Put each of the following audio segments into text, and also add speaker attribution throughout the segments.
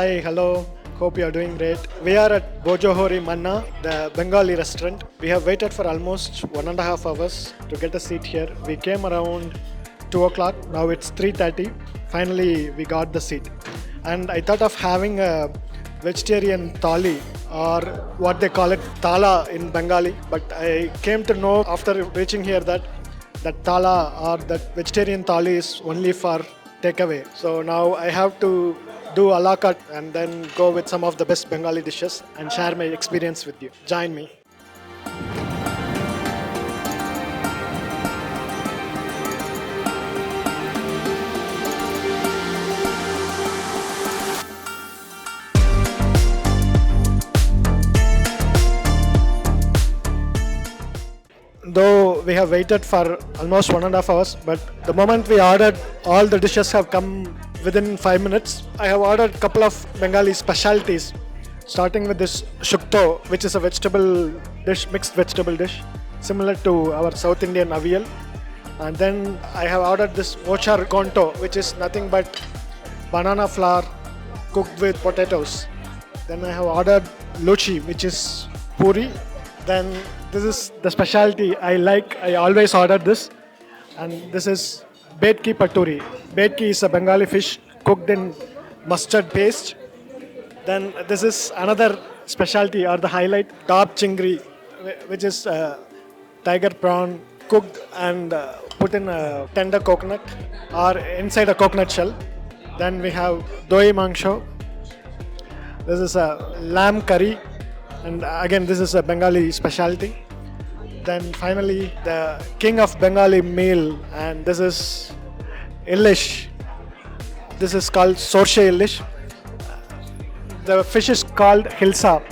Speaker 1: Hi, hello. Hope you are doing great. We are at Bhojohori Manna, the Bengali restaurant. We have waited for almost 1.5 hours to get a seat here. We came around 2 o'clock. Now it's 3:30. Finally, we got the seat. And I thought of having a vegetarian thali or what they call it thala in Bengali. But I came to know after reaching here that thala or that vegetarian thali is only for takeaway. So now I have to do a la carte and then go with some of the best Bengali dishes and share my experience with you. Join me. Though we have waited for almost 1.5 hours, but the moment we ordered, all the dishes have come within 5 minutes. I have ordered a couple of Bengali specialties, starting with this Shukto, which is a vegetable dish, mixed vegetable dish, similar to our South Indian avial. And then I have ordered this Mochar Ghonto, which is nothing but banana flour cooked with potatoes. Then I have ordered Luchi, which is puri. Then this is the specialty I like. I always order this. And this is Bhetki Paturi. Bhetki is a Bengali fish cooked in mustard paste. Then this is another specialty or the highlight, top Chingri, which is tiger prawn cooked and put in a tender coconut or inside a coconut shell. Then we have Doi Mangsho. This is a lamb curry. And again, this is a Bengali specialty. Then finally, the king of Bengali meal, and this is Illish. This is called Shorshe Illish. The fish is called Hilsa.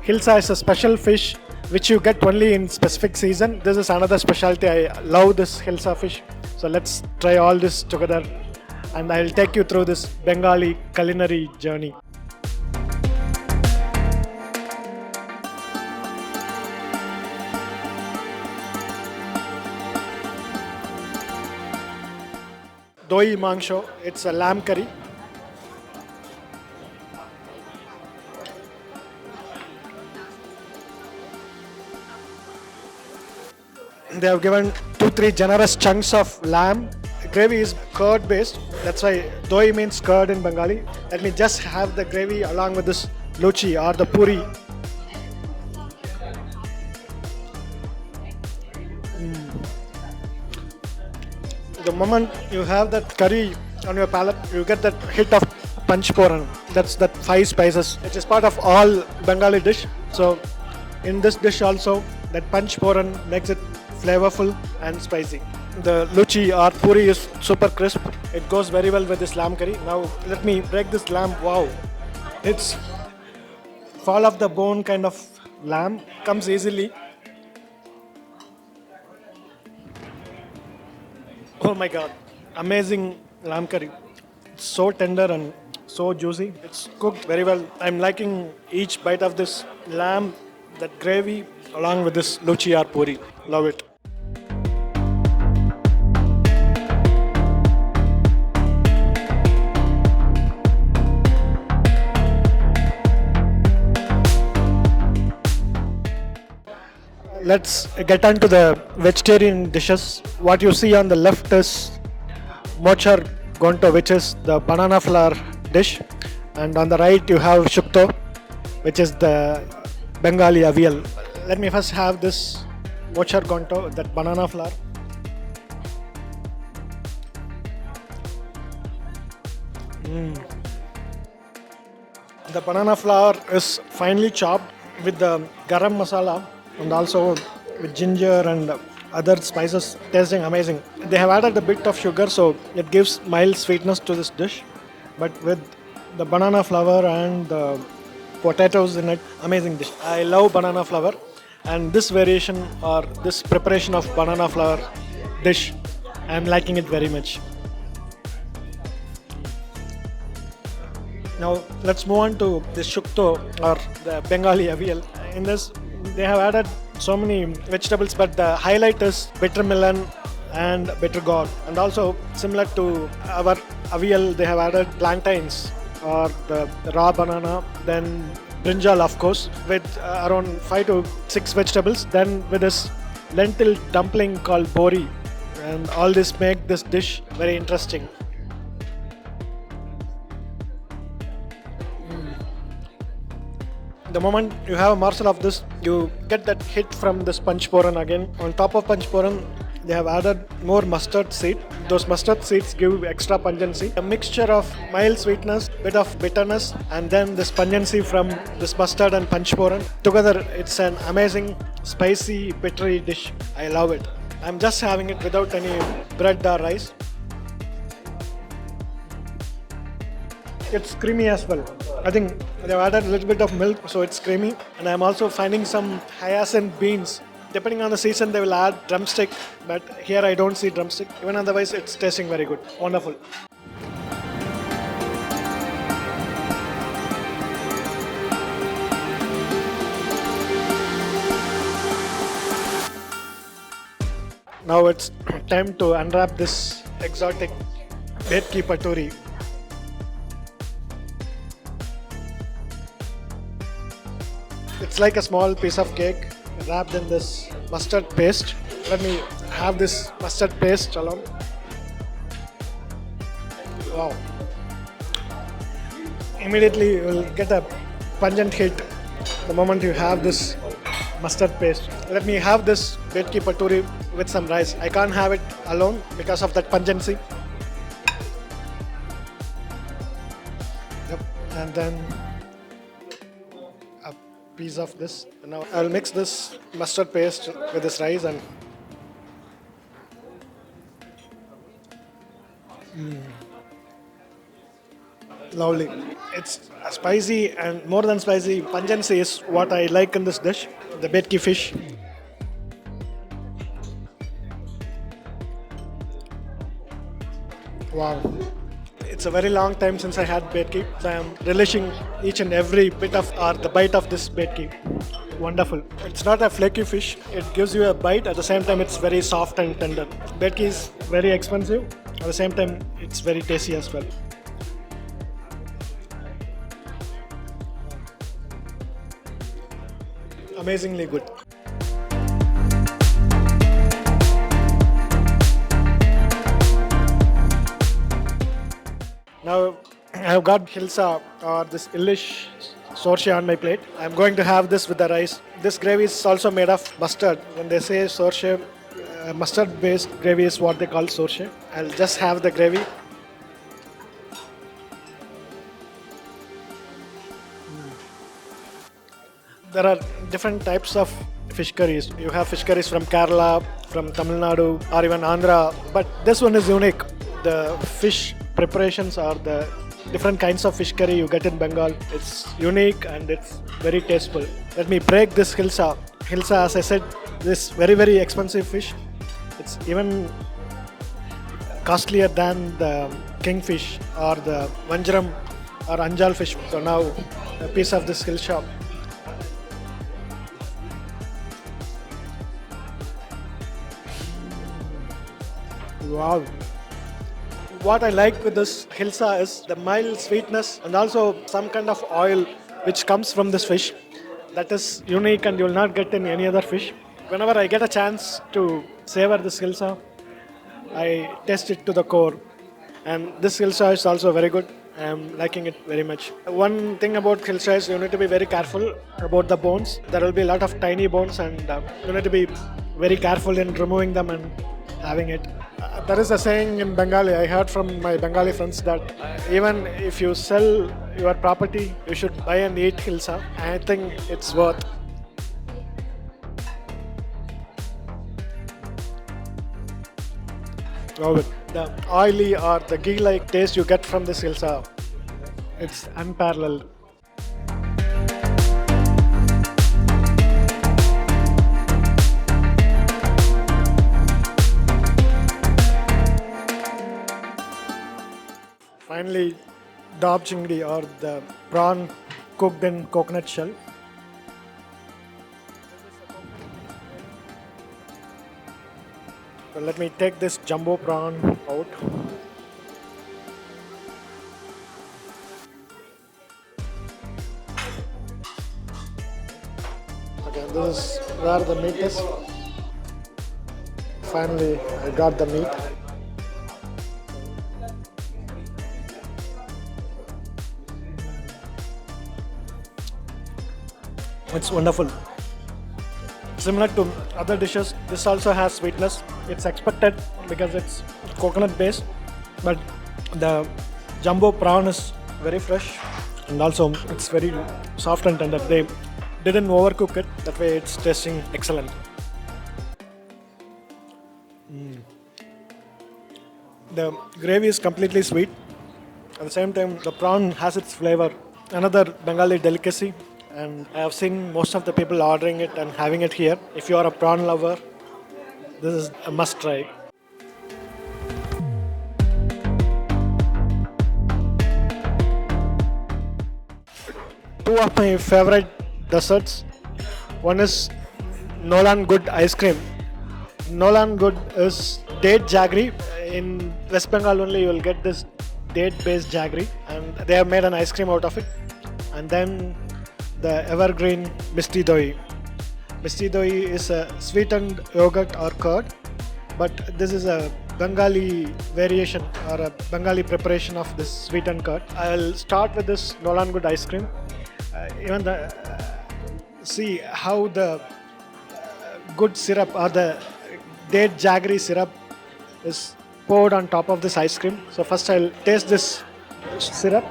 Speaker 1: Hilsa is a special fish which you get only in specific season. This is another specialty. I love this Hilsa fish. So let's try all this together, and I'll take you through this Bengali culinary journey. Doi Mangsho, it's a lamb curry. They have given 2-3 generous chunks of lamb. The gravy is curd based, that's why doi means curd in Bengali. Let me just have the gravy along with this luchi or the puri. The moment you have that curry on your palate, you get that hit of panch phoran. That's that 5 spices, which is part of all Bengali dish. So in this dish also, that panch phoran makes it flavorful and spicy. The luchi or puri is super crisp. It goes very well with this lamb curry. Now let me break this lamb. Wow, it's fall off the bone kind of lamb. Comes easily. Oh my god, amazing lamb curry. It's so tender and so juicy. It's cooked very well. I'm liking each bite of this lamb, that gravy, along with this luchi or puri. Love it. Let's get on to the vegetarian dishes. What you see on the left is Mochar Ghonto, which is the banana flour dish. And on the right you have Shukto, which is the Bengali avial. Let me first have this Mochar Ghonto, that banana flour. The banana flour is finely chopped with the garam masala and also with ginger and other spices, tasting amazing. They have added a bit of sugar, so it gives mild sweetness to this dish. But with the banana flour and the potatoes in it, amazing dish. I love banana flour, and this variation or this preparation of banana flour dish, I'm liking it very much. Now let's move on to the Shukto or the Bengali avial. In this, they have added so many vegetables, but the highlight is bitter melon and bitter gourd. And also similar to our avial, they have added plantains or the raw banana, then brinjal of course with around 5 to 6 vegetables, then with this lentil dumpling called bori, and all this make this dish very interesting. The moment you have a morsel of this, you get that hit from this punch poran again. On top of punch poran, they have added more mustard seed. Those mustard seeds give extra pungency. A mixture of mild sweetness, bit of bitterness, and then this pungency from this mustard and punch poran. Together, it's an amazing, spicy, bittery dish. I love it. I'm just having it without any bread or rice. It's creamy as well. I think they've added a little bit of milk, so it's creamy. And I'm also finding some hyacinth beans. Depending on the season, they will add drumstick, but here I don't see drumstick. Even otherwise, it's tasting very good. Wonderful. Now it's time to unwrap this exotic Bhetki Paturi. It's like a small piece of cake wrapped in this mustard paste. Let me have this mustard paste along. Wow. Immediately you will get a pungent hit the moment you have this mustard paste. Let me have this Bhetki Paturi with some rice. I can't have it alone because of that pungency. Yep. And then piece of this. Now I'll mix this mustard paste with this rice and lovely. It's spicy and more than spicy. Pungency is what I like in this dish. The Bhetki fish. Wow. It's a very long time since I had Bhetki, so I am relishing each and every bit of or the bite of this Bhetki. Wonderful. It's not a flaky fish. It gives you a bite. At the same time, it's very soft and tender. Bhetki is very expensive. At the same time, it's very tasty as well. Amazingly good. Now I have got Hilsa or this Illish Shorshe on my plate. I'm going to have this with the rice. This gravy is also made of mustard. When they say Shorshe, mustard based gravy is what they call Shorshe. I'll just have the gravy. There are different types of fish curries. You have fish curries from Kerala, from Tamil Nadu, or even Andhra. But this one is unique. The fish preparations are the different kinds of fish curry you get in Bengal. It's unique and it's very tasteful. Let me break this Hilsa. Hilsa, as I said, this very, very expensive fish. It's even costlier than the kingfish or the vanjaram or anjal fish. So now a piece of this Hilsa. Wow. What I like with this Hilsa is the mild sweetness and also some kind of oil which comes from this fish that is unique and you will not get in any other fish. Whenever I get a chance to savor this Hilsa, I taste it to the core. And this Hilsa is also very good. I am liking it very much. One thing about Hilsa is you need to be very careful about the bones. There will be a lot of tiny bones and you need to be very careful in removing them and having it. There is a saying in Bengali, I heard from my Bengali friends that even if you sell your property, you should buy and eat Hilsa. I think it's worth. Love it. The oily or the ghee-like taste you get from this Hilsa, it's unparalleled. Finally, dab chingri or the prawn cooked in coconut shell. So let me take this jumbo prawn out. And this is where the meat is. Finally, I got the meat. It's wonderful. Similar to other dishes, this also has sweetness. It's expected because it's coconut based, but the jumbo prawn is very fresh and also it's very soft and tender. They didn't overcook it, that way it's tasting excellent. The gravy is completely sweet. At the same time, the prawn has its flavor. Another Bengali delicacy, and I have seen most of the people ordering it and having it here. If you are a prawn lover, this is a must try. Two of my favorite desserts. One is Nolan Gud ice cream. Nolan Gud is date jaggery. In West Bengal only you will get this date based jaggery, and they have made an ice cream out of it. And then the evergreen Misti Doi. Misti Doi is a sweetened yogurt or curd, but this is a Bengali variation or a Bengali preparation of this sweetened curd. I will start with this Nolan Gud ice cream. Even the see how the good syrup or the date jaggery syrup is poured on top of this ice cream. So first I'll taste this syrup.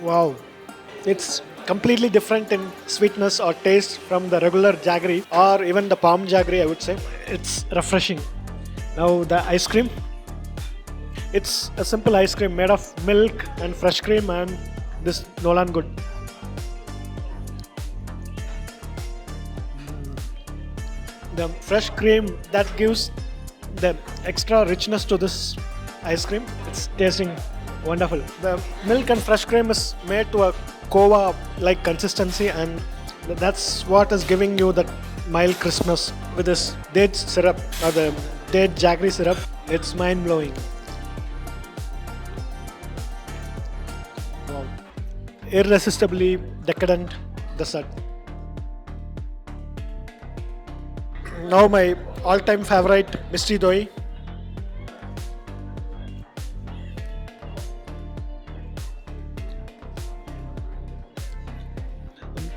Speaker 1: Wow, it's completely different in sweetness or taste from the regular jaggery or even the palm jaggery, I would say. It's refreshing. Now the ice cream. It's a simple ice cream made of milk and fresh cream and this Nolan Gud. The fresh cream that gives the extra richness to this ice cream. It's tasting wonderful. The milk and fresh cream is made to a kova like consistency, and that's what is giving you that mild crispness. With this date syrup or the date jaggery syrup, it's mind blowing. Wow. Irresistibly decadent dessert. Now my all-time favorite, Misti Doi.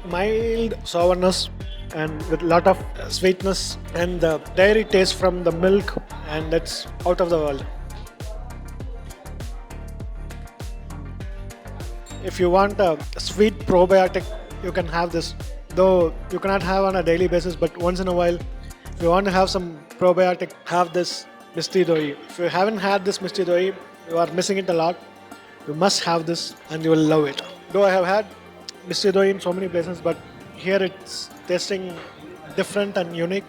Speaker 1: Mild sourness and with a lot of sweetness and the dairy taste from the milk, and it's out of the world. If you want a sweet probiotic, you can have this. Though you cannot have on a daily basis, but once in a while, if you want to have some probiotic, have this Misti Doi. If you haven't had this Misti Doi, you are missing it a lot. You must have this and you will love it. Though I have had Misti Doi in so many places, but here it's tasting different and unique.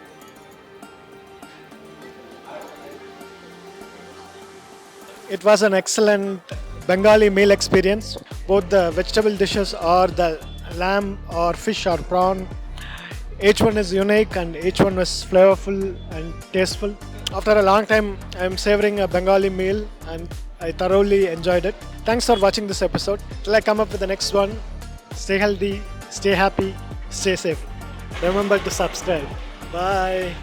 Speaker 1: It was an excellent Bengali meal experience. Both the vegetable dishes or the lamb or fish or prawn, each one is unique and each one was flavorful and tasteful. After a long time, I am savoring a Bengali meal and I thoroughly enjoyed it. Thanks for watching this episode. Till I come up with the next one, stay healthy, stay happy, stay safe. Remember to subscribe. Bye.